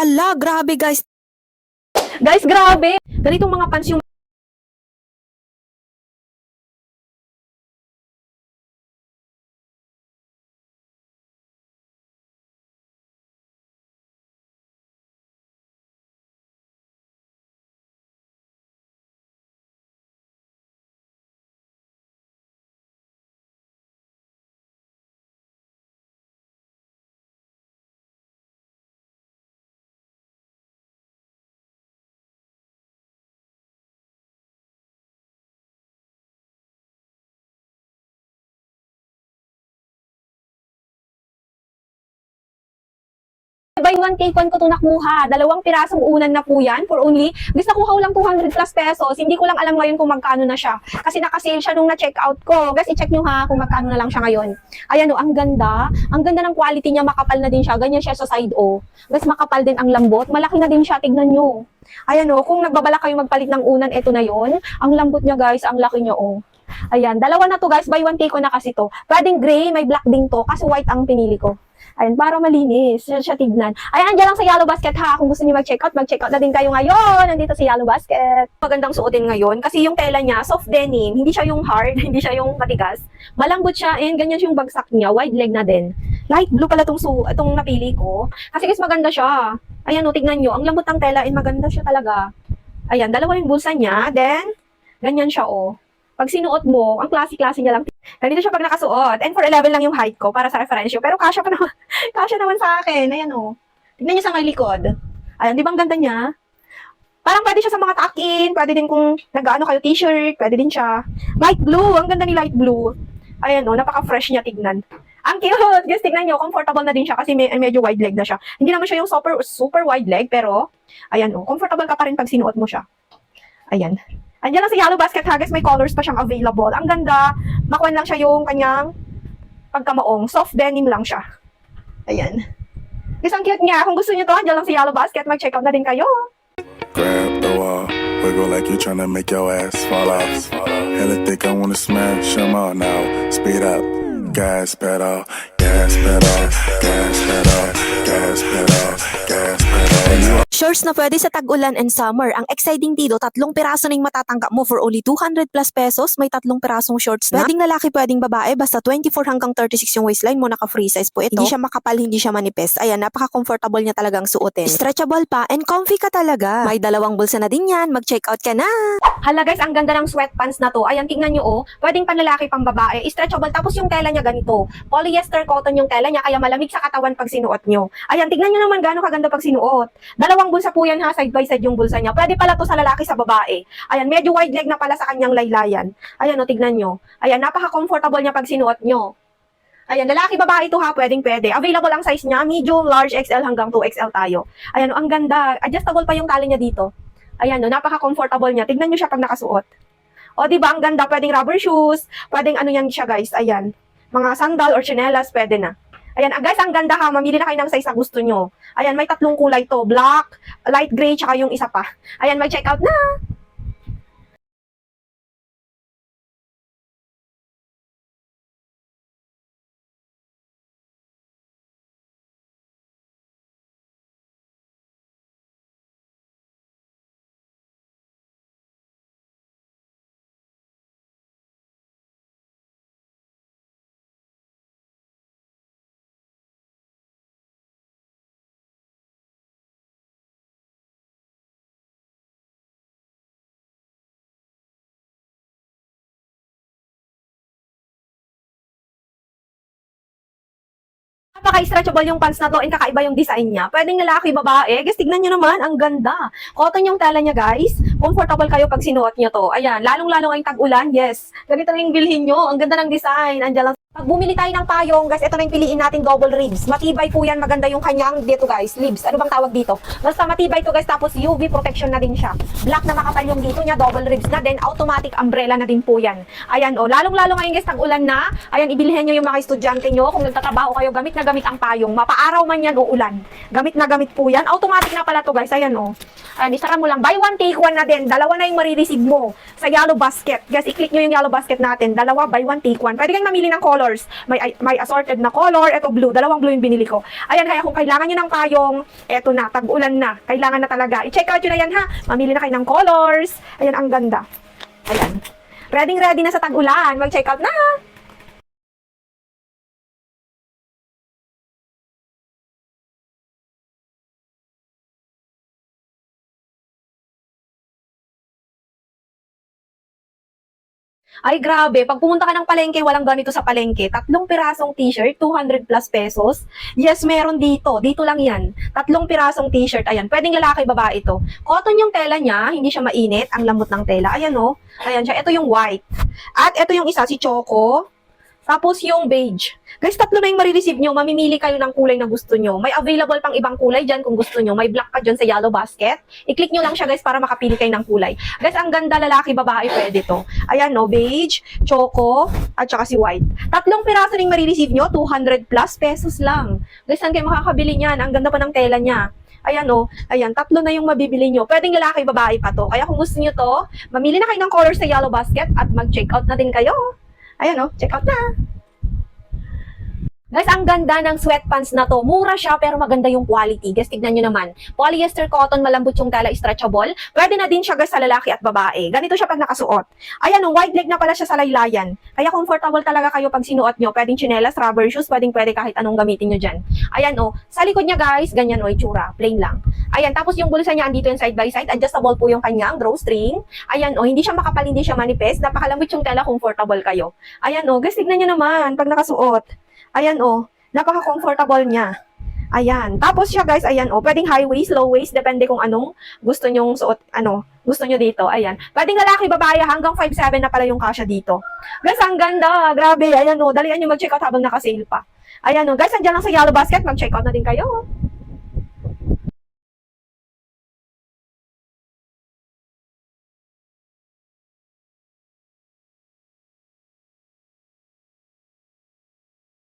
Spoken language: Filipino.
Hala, grabe guys. Guys, grabe! Ganitong mga pants yung buy one take one ko to nakuha. 2 pirasong unan na po yan for only, gusto nakuha ko lang 200 plus pesos. Hindi ko lang alam ngayon kung magkano na siya. Kasi naka-sale siya nung na-check out ko. Guys, i-check nyo ha kung magkano na lang siya ngayon. Ayan o, ang ganda. Ang ganda ng quality niya, makapal na din siya. Ganyan siya sa side o. Guys, makapal din ang lambot. Malaki na din siya, tignan nyo. Ayan o, kung nagbabala kayo magpalit ng unan, eto na yon. Ang lambot niya guys, ang laki niya o. Ayan, 2 na to guys, buy one take one na kasi to. Pwedeng gray, may black din to, kasi white ang pinili ko. Ayan, para malinis. Siya tignan. Ayan, dyan lang sa Yellow Basket ha. Kung gusto niyo mag-check out na din kayo ngayon. Nandito sa Yellow Basket. Magandang suotin ngayon kasi yung tela niya, soft denim. Hindi siya yung hard, hindi siya yung matigas. Malambot siya and ganyan yung bagsak niya. Wide leg na din. Light blue pala itong napili ko. Kasi guys, maganda siya. Ayan, o, tignan nyo. Ang lambot ng tela and maganda siya talaga. Ayan, 2 yung bulsa niya. Then, ganyan siya o. Pag sinuot mo, ang klase-klase niya lang. Ganito siya pag nakasuot. And for 11 lang yung height ko para sa referensyo. Pero kasya pa naman, kasya naman sa akin. Ayan o. Tignan niyo sa may likod. Ayan, di ba ang ganda niya? Parang pwede siya sa mga tuck-in. Pwede din kung nag-ano kayo t-shirt. Pwede din siya. Light blue. Ang ganda ni light blue. Ayan o, napaka-fresh niya tignan. Ang cute! Guys, tignan nyo. Comfortable na din siya kasi medyo wide leg na siya. Hindi naman siya yung super wide leg. Pero, ayan o, comfortable ka pa rin pag sinuot mo siya. Ayan. Andiyan lang sa Yellow Basket ha, guys, may colors pa siyang available. Ang ganda, makuha lang siya yung kanyang pagkamaong. Soft denim lang siya. Ayan. Guys, ang cute niya. Kung gusto niyo to, andiyan lang sa Yellow Basket, mag-check out na din kayo. Grab the wall, wiggle like you tryna make your ass fall off. Hella thick, I wanna smash 'em all now. Speed up, gas pedal, gas pedal, gas pedal, gas pedal, gas pedal. Shorts na pwede sa tag-ulan and summer. Ang exciting dito, 3 piraso na yung matatanggap mo for only 200 plus pesos. May 3 pirasong shorts na. Pwedeng lalaki, pwedeng babae. Basta 24 hanggang 36 yung waistline mo. Naka-free size po ito. Hindi siya makapal, hindi siya manipis. Ayan, napaka-comfortable niya talagang suotin. Stretchable pa and comfy ka talaga. May 2 bulsa na din yan. Mag-check out ka na. Hala guys, ang ganda ng sweatpants na to. Ayan, tingnan nyo oh. Pwedeng panlalaki, pang babae. Stretchable. Tapos yung tela niya ganito. Polyester cotton yung tela niya. Kaya malamig sa katawan pag sinuot nyo. Ayan, tingnan nyo naman gaano kaganda pag sinuot. 2 bulsa po yan ha. Side by side yung bulsa niya. Pwede pala to sa lalaki, sa babae. Ayan, medyo wide leg na pala sa kanyang laylayan. Ayan o, tignan nyo. Ayan, napaka-comfortable niya pag sinuot nyo. Ayan, lalaki, babae ito ha. Pwedeng pwede. Available ang size niya. Medium, large, XL hanggang 2XL tayo. Ayan o, ang ganda. Adjustable pa yung tali niya dito. Ayan o, napaka-comfortable niya. Tignan nyo siya pag nakasuot. O, diba, ang ganda. Pwedeng rubber shoes. Pwedeng ano yan siya, guys. Ayan. Mga sandal or chinelas, pwede na. Ayan, guys, ang ganda ha. Mamili na kayo ng size na gusto nyo. Ayan, may 3 kulay to. Black, light gray, tsaka yung isa pa. Ayan, mag-check out na. Napaka-stretchable yung pants na to and kakaiba yung design niya. Pwedeng lalaki, babae. Guys, tignan nyo naman, ang ganda. Cotton yung tela niya, guys. Comfortable kayo pag sinuot nyo to. Ayan, lalong-lalo ngayong tag-ulan, yes. Ganito yung bilhin nyo. Ang ganda ng design. Andiyan lang. Pag bumili tayo ng payong, guys, ito na yung piliin natin, double ribs. Matibay po yan, maganda yung kanyang dito, guys, ribs. Ano bang tawag dito? Basta matibay to, guys, tapos UV protection na din siya. Black na makapal yung dito niya, double ribs na, then automatic umbrella na din po yan. Ayan, oh, lalong-lalo ngayon, guys, tag-ulan na. Ayan, ibilhin nyo yung mga estudyante nyo. Kung nagtatrabaho kayo, gamit na gamit ang payong. Mapaaraw man yan o ulan. Gamit na gamit po yan. Automatic na pala to, guys. Ayan, oh. Ayan, isara mo lang. Buy one, take one na din. 2 na yung marireceive mo sa Yellow Basket. Guys, i-click nyo yung Yellow Basket natin. 2, buy one, take one. Pwede kayong mamili ng color. colors. May assorted na color. Ito blue. Dalawang blue yung binili ko. Ayan, kaya kung kailangan nyo ng payong, eto na, tag-ulan na. Kailangan na talaga. I-check out nyo na yan ha. Mamili na kayo ng colors. Ayan, ang ganda. Ayan. Ready na sa tag-ulan. Mag-check out na. Ay, grabe. Pag pumunta ka ng palengke, walang ganito sa palengke. 3 pirasong t-shirt, 200 plus pesos. Yes, meron dito. Dito lang yan. 3 pirasong t-shirt. Ayan, pwedeng lalaki, babae ito. Cotton yung tela niya, hindi siya mainit. Ang lambot ng tela. Ayan, oh. Ayan siya. Ito yung white. At ito yung isa, si Choco. Tapos yung beige. Guys, 3 na yung marireceive nyo. Mamimili kayo ng kulay na gusto nyo. May available pang ibang kulay dyan kung gusto nyo. May black pa dyan sa yellow basket. I-click nyo lang siya guys para makapili kayo ng kulay. Guys, ang ganda, lalaki, babae, pwede to. Ayan no, beige, choco, at saka si white. 3 piraso rin marireceive nyo, 200 plus pesos lang. Guys, saan kayo makakabili niyan? Ang ganda pa ng tela niya. Ayan o, ayan, 3 na yung mabibili nyo. Pwedeng lalaki, babae pa to. Kaya kung gusto nyo to, mamili na kayo ng color sa yellow basket at mag-check out na din kayo. Ayan o, check out na. Guys, ang ganda ng sweatpants na to. Mura siya pero maganda yung quality. Guys, tignan nyo naman. Polyester cotton, malambot yung tela, stretchable. Pwede na din siya guys sa lalaki at babae. Ganito siya pag nakasuot. Ayan o, wide leg na pala siya sa laylayan. Kaya comfortable talaga kayo pag sinuot nyo. Pwedeng chinelas, rubber shoes, pwede kahit anong gamitin nyo dyan. Ayan o, sa likod niya guys, ganyan o, itsura. Plain lang. Ayan, tapos yung bulsa niya andito yung side by side. Adjustable po yung kanyang drawstring. Ayan o, hindi siya makapal, hindi siya manipis. Napakalambot yung tela, comfortable kayo. Ayan o, guys, tignan nyo naman pag nakasuot. Ayan oh, napaka-comfortable niya. Ayan. Tapos siya guys, ayan oh, pwedeng high waist, low waist, depende kung anong gusto nyong suot, gusto nyo dito. Ayan. Pwedeng lalaki, babae, hanggang 5'7" na pala yung kasya dito. Guys, ang ganda. Grabe. Ayan oh, dalian nyo mag-check out habang naka-sale pa. Ayan oh, guys, andyan lang sa yellow basket, mag-check out na din kayo.